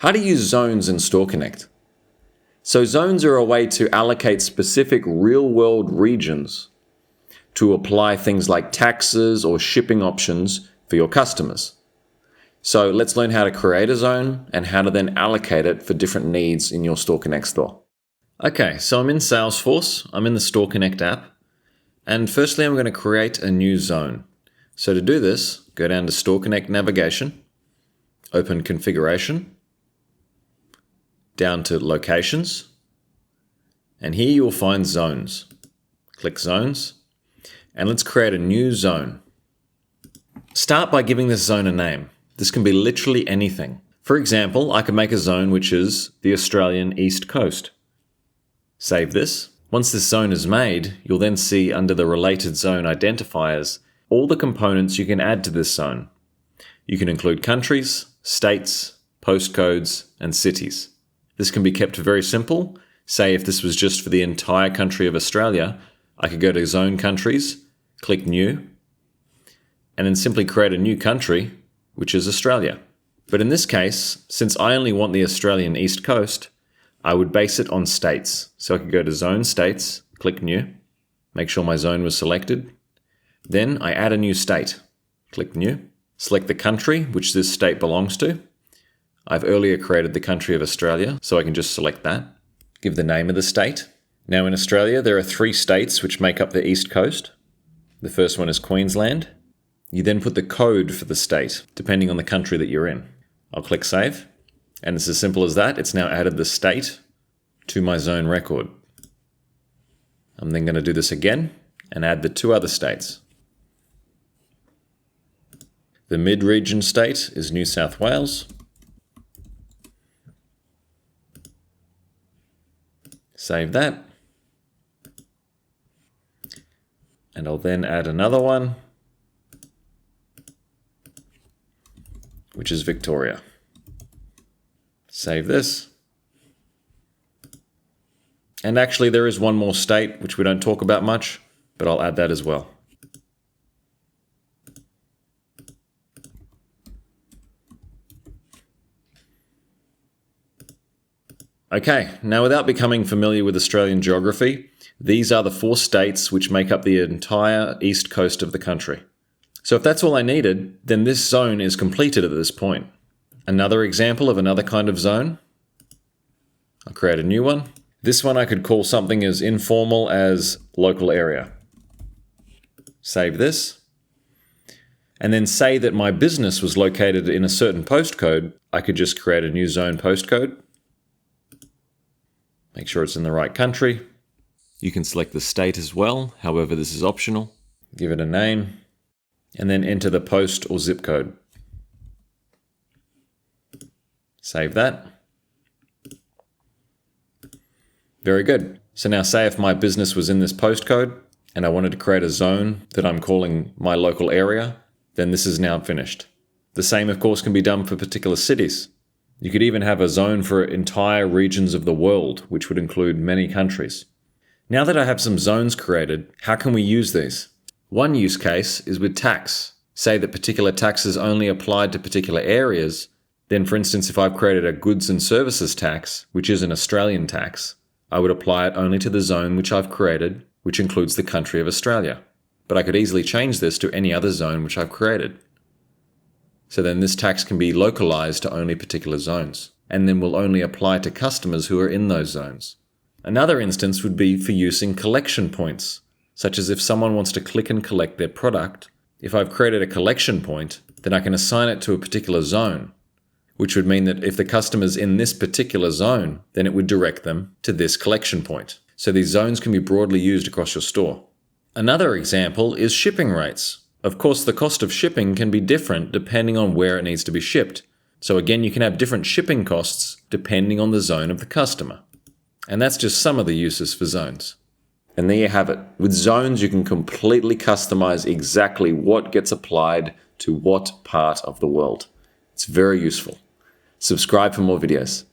How to use zones in StoreConnect. So zones are a way to allocate specific real-world regions to apply things like taxes or shipping options for your customers. So let's learn how to create a zone and how to then allocate it for different needs in your StoreConnect store. Okay, so I'm in Salesforce, I'm in the StoreConnect app, and firstly I'm going to create a new zone. So to do this, go down to StoreConnect Navigation, open Configuration, down to Locations, and here you will find Zones. Click Zones, and let's create a new zone. Start by giving this zone a name. This can be literally anything. For example, I could make a zone which is the Australian East Coast. Save this. Once this zone is made, you'll then see under the related zone identifiers all the components you can add to this zone. You can include countries, states, postcodes, and cities. This can be kept very simple. Say if this was just for the entire country of Australia, I could go to Zone Countries, click New, and then simply create a new country, which is Australia. But in this case, since I only want the Australian East Coast, I would base it on states. So I could go to Zone States, click New, make sure my zone was selected. Then I add a new state, click New, select the country which this state belongs to. I've earlier created the country of Australia, so I can just select that. Give the name of the state. Now in Australia, there are 3 states which make up the East Coast. The first one is Queensland. You then put the code for the state, depending on the country that you're in. I'll click Save, and it's as simple as that. It's now added the state to my zone record. I'm then going to do this again and add the 2 other states. The mid-region state is New South Wales. Save that. And I'll then add another one, which is Victoria. Save this. And actually there is one more state which we don't talk about much, but I'll add that as well. Okay, now without becoming familiar with Australian geography, these are the 4 states which make up the entire east coast of the country. So if that's all I needed, then this zone is completed at this point. Another example of another kind of zone. I'll create a new one. This one I could call something as informal as local area. Save this. And then say that my business was located in a certain postcode. I could just create a new zone postcode. Make sure it's in the right country. You can select the state as well, however this is optional. Give it a name, and then enter the post or zip code. Save that. Very good. So now say if my business was in this postcode, and I wanted to create a zone that I'm calling my local area, then this is now finished. The same, of course, can be done for particular cities. You could even have a zone for entire regions of the world, which would include many countries. Now that I have some zones created, how can we use these? One use case is with tax. Say that particular taxes only applied to particular areas, then for instance if I've created a goods and services tax, which is an Australian tax, I would apply it only to the zone which I've created, which includes the country of Australia. But I could easily change this to any other zone which I've created. So then this tax can be localized to only particular zones, and then will only apply to customers who are in those zones. Another instance would be for using collection points, such as if someone wants to click and collect their product. If I've created a collection point, then I can assign it to a particular zone, which would mean that if the customer's in this particular zone, then it would direct them to this collection point. So these zones can be broadly used across your store. Another example is shipping rates. Of course, the cost of shipping can be different depending on where it needs to be shipped. So again, you can have different shipping costs depending on the zone of the customer. And that's just some of the uses for zones. And there you have it. With zones, you can completely customize exactly what gets applied to what part of the world. It's very useful. Subscribe for more videos.